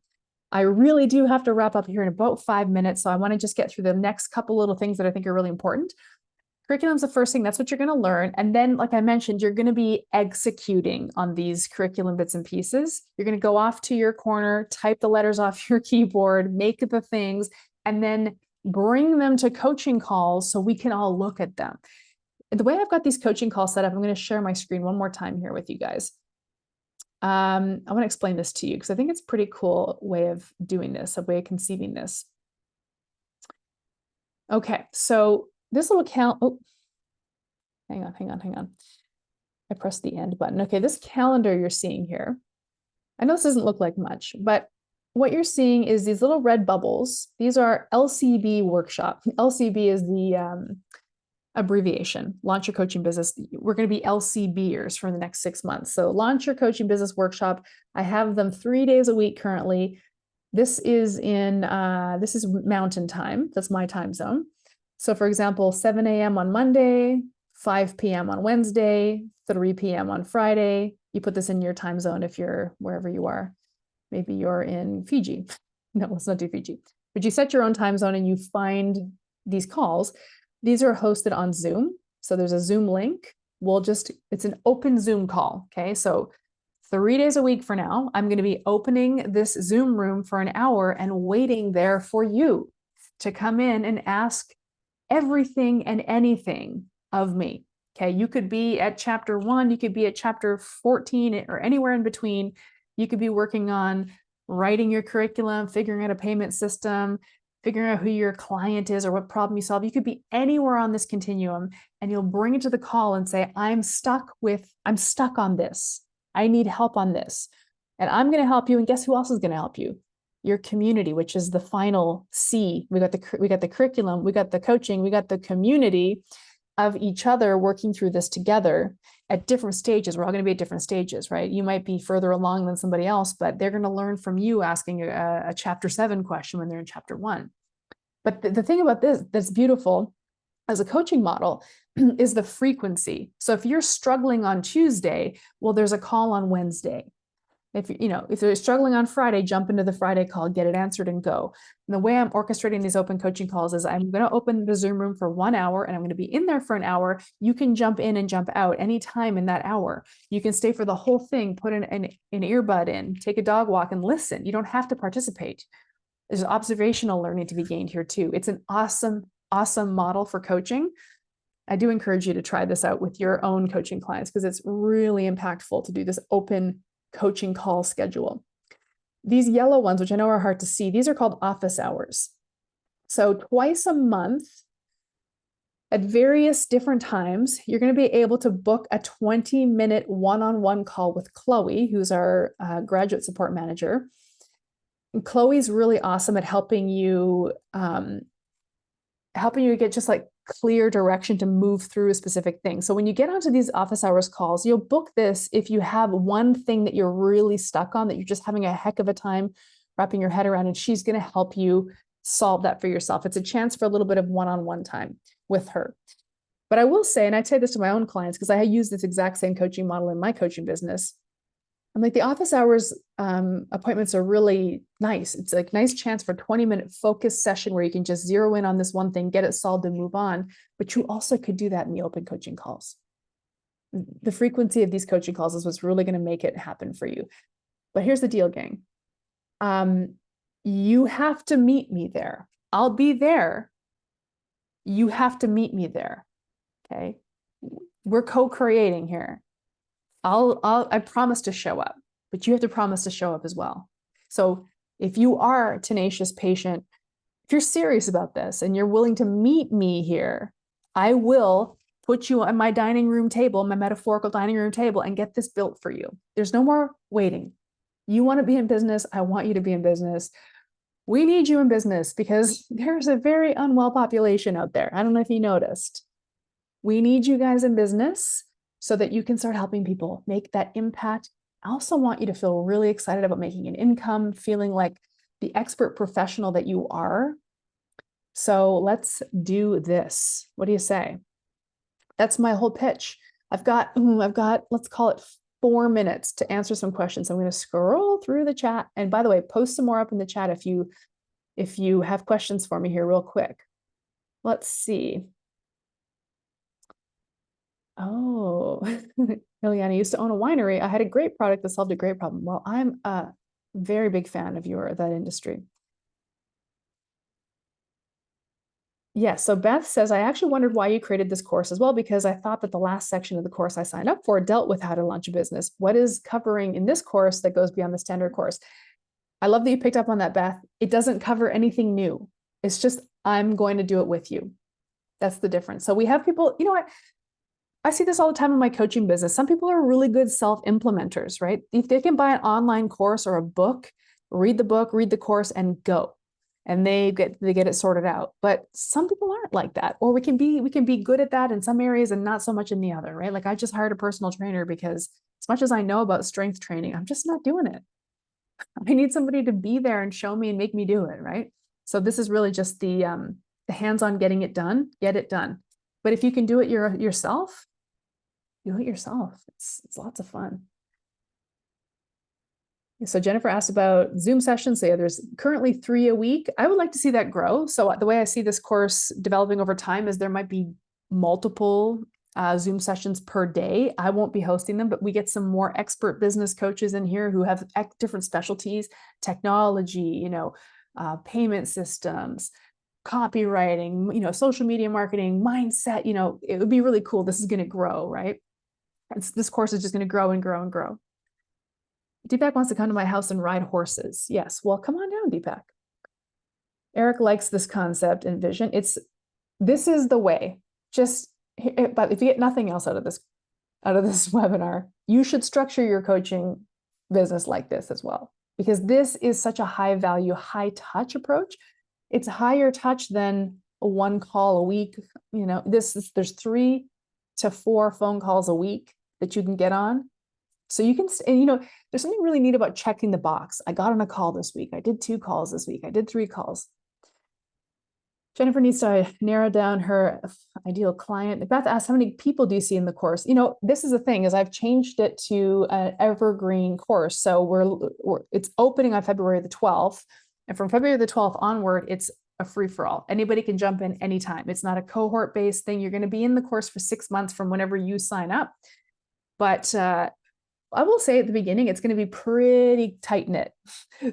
I really do have to wrap up here in about 5 minutes. So I want to just get through the next couple little things that I think are really important. Curriculum's the first thing. That's what you're going to learn. And then, like I mentioned, you're going to be executing on these curriculum bits and pieces. You're going to go off to your corner, type the letters off your keyboard, make the things, and then bring them to coaching calls so we can all look at them. And the way I've got these coaching calls set up, I'm going to share my screen one more time here with you guys. I want to explain this to you because I think it's a pretty cool way of doing this, a way of conceiving this. Okay, so this little hang on. I pressed the end button. Okay, this calendar you're seeing here, I know this doesn't look like much, but what you're seeing is these little red bubbles. These are LCB workshop. LCB is the abbreviation, Launch Your Coaching Business. We're going to be LCBers for the next 6 months. So Launch Your Coaching Business workshop. I have them 3 days a week currently. This is Mountain Time. That's my time zone. So for example, 7 a.m. on Monday, 5 p.m. on Wednesday, 3 p.m. on Friday. You put this in your time zone if you're wherever you are. Maybe you're in Fiji. No, let's not do Fiji. But you set your own time zone and you find these calls. These are hosted on Zoom. So there's a Zoom link. It's an open Zoom call. Okay. So 3 days a week for now. I'm going to be opening this Zoom room for an hour and waiting there for you to come in and ask everything and anything of me. Okay, you could be at chapter 1, you could be at chapter 14, or anywhere in between. You could be working on writing your curriculum, figuring out a payment system, figuring out who your client is or what problem you solve. You could be anywhere on this continuum, and you'll bring it to the call and say, I'm stuck on this. I need help on this. And I'm going to help you. And guess who else is going to help you? Your community, which is the final C. We got the curriculum, we got the coaching, we got the community of each other working through this together at different stages. We're all going to be at different stages, right? You might be further along than somebody else, but they're going to learn from you asking a chapter 7 question when they're in chapter 1. But the thing about this that's beautiful as a coaching model is the frequency. So if you're struggling on Tuesday, well, there's a call on Wednesday. If you're struggling on Friday, jump into the Friday call, get it answered, and go. And the way I'm orchestrating these open coaching calls is I'm going to open the Zoom room for 1 hour, and I'm going to be in there for an hour. You can jump in and jump out anytime in that hour. You can stay for the whole thing, put an earbud in, take a dog walk, and listen. You don't have to participate. There's observational learning to be gained here too. It's an awesome, awesome model for coaching. I do encourage you to try this out with your own coaching clients because it's really impactful to do this open coaching call schedule. These yellow ones, which I know are hard to see, these are called office hours. So twice a month at various different times, you're going to be able to book a 20-minute one-on-one call with Chloe, who's our graduate support manager. And Chloe's really awesome at helping you get just like clear direction to move through a specific thing. So when you get onto these office hours calls, you'll book this if you have one thing that you're really stuck on, that you're just having a heck of a time wrapping your head around, and she's going to help you solve that for yourself. It's a chance for a little bit of one-on-one time with her. But I will say, and I say this to my own clients because I use this exact same coaching model in my coaching business, I'm like, the office hours appointments are really nice. It's like nice chance for a 20-minute focus session where you can just zero in on this one thing, get it solved, and move on. But you also could do that in the open coaching calls. The frequency of these coaching calls is what's really going to make it happen for you. But here's the deal, gang. You have to meet me there. I'll be there. You have to meet me there. Okay. We're co-creating here. I promise to show up, but you have to promise to show up as well. So if you are a tenacious patient, if you're serious about this and you're willing to meet me here, I will put you on my dining room table, my metaphorical dining room table, and get this built for you. There's no more waiting. You want to be in business. I want you to be in business. We need you in business because there's a very unwell population out there. I don't know if you noticed. We need you guys in business so that you can start helping people make that impact. I also want you to feel really excited about making an income, feeling like the expert professional that you are. So let's do this. What do you say? That's my whole pitch. I've got, let's call it 4 minutes to answer some questions. I'm going to scroll through the chat. And by the way, post some more up in the chat if you have questions for me here real quick. Let's see. Oh, Ileana used to own a winery. I had a great product that solved a great problem. Well, I'm a very big fan of that industry. Yes, so Beth says, I actually wondered why you created this course as well, because I thought that the last section of the course I signed up for dealt with how to launch a business. What is covering in this course that goes beyond the standard course? I love that you picked up on that, Beth. It doesn't cover anything new. It's just, I'm going to do it with you. That's the difference. So we have people, you know what? I see this all the time in my coaching business. Some people are really good self-implementers, right? If they can buy an online course or a book, read the course, and go. And they get it sorted out. But some people aren't like that. Or we can be good at that in some areas and not so much in the other, right? Like I just hired a personal trainer because as much as I know about strength training, I'm just not doing it. I need somebody to be there and show me and make me do it, right? So this is really just the hands-on getting it done, get it done. But if you can do it yourself, do it yourself. It's lots of fun. So Jennifer asked about Zoom sessions. So yeah, there's currently 3 a week. I would like to see that grow. So the way I see this course developing over time is there might be multiple Zoom sessions per day. I won't be hosting them, but we get some more expert business coaches in here who have different specialties, technology, payment systems, copywriting, social media marketing, mindset. It would be really cool. This is going to grow, right? This course is just going to grow and grow and grow. Deepak wants to come to my house and ride horses. Yes. Well, come on down, Deepak. Eric likes this concept and vision. This is the way. But if you get nothing else out of this webinar, you should structure your coaching business like this as well, because this is such a high value, high touch approach. It's higher touch than a 1 call a week. There's 3 to 4 phone calls a week that you can get on. So you can, there's something really neat about checking the box. I got on a call this week. I did 2 calls this week. I did 3 calls. Jennifer needs to narrow down her ideal client. Beth asked, how many people do you see in the course? This is the thing, is I've changed it to an evergreen course. So it's opening on February the 12th. And from February the 12th onward, it's a free-for-all. Anybody can jump in anytime. It's not a cohort-based thing. You're going to be in the course for 6 months from whenever you sign up. But I will say at the beginning, it's going to be pretty tight-knit.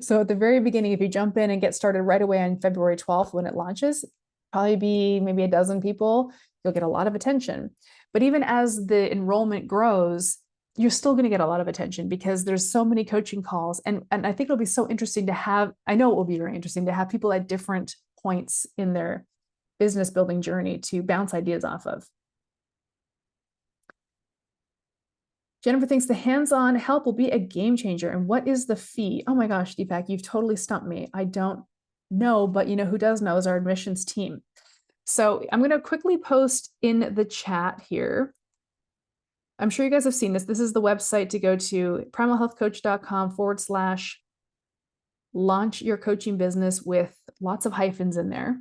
So at the very beginning, if you jump in and get started right away on February 12th when it launches, probably be maybe a dozen people, you'll get a lot of attention. But even as the enrollment grows, you're still going to get a lot of attention because there's so many coaching calls. And I think it'll be so interesting to have, I know it will be very interesting to have people at different points in their business building journey to bounce ideas off of. Jennifer thinks the hands-on help will be a game changer. And what is the fee? Oh my gosh, Deepak, you've totally stumped me. I don't know, but who does know is our admissions team. So I'm going to quickly post in the chat here. I'm sure you guys have seen this. This is the website to go to, primalhealthcoach.com/launch your coaching business, with lots of hyphens in there.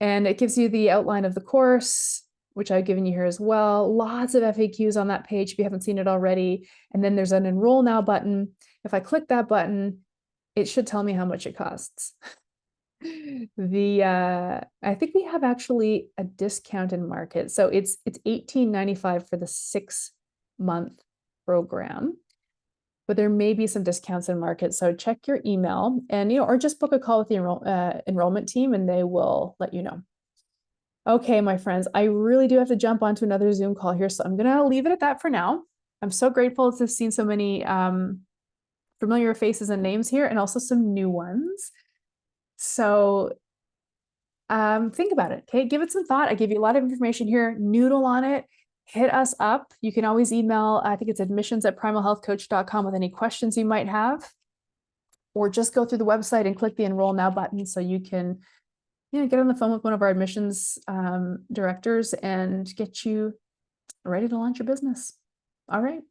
And it gives you the outline of the course, which I've given you here as well. Lots of FAQs on that page if you haven't seen it already. And then there's an enroll now button. If I click that button, it should tell me how much it costs. I think we have actually a discounted market. So it's $18.95 for the 6-month program, but there may be some discounts in market. So check your email and, or just book a call with the enrollment team and they will let you know. Okay, my friends, I really do have to jump onto another Zoom call here. So I'm going to leave it at that for now. I'm so grateful to have seen so many familiar faces and names here, and also some new ones. So think about it. Okay, give it some thought. I gave you a lot of information here. Noodle on it. Hit us up. You can always email, I think it's admissions@primalhealthcoach.com, with any questions you might have, or just go through the website and click the enroll now button so you can get on the phone with one of our admissions directors and get you ready to launch your business. All right.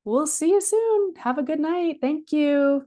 We'll see you soon. Have a good night. Thank you.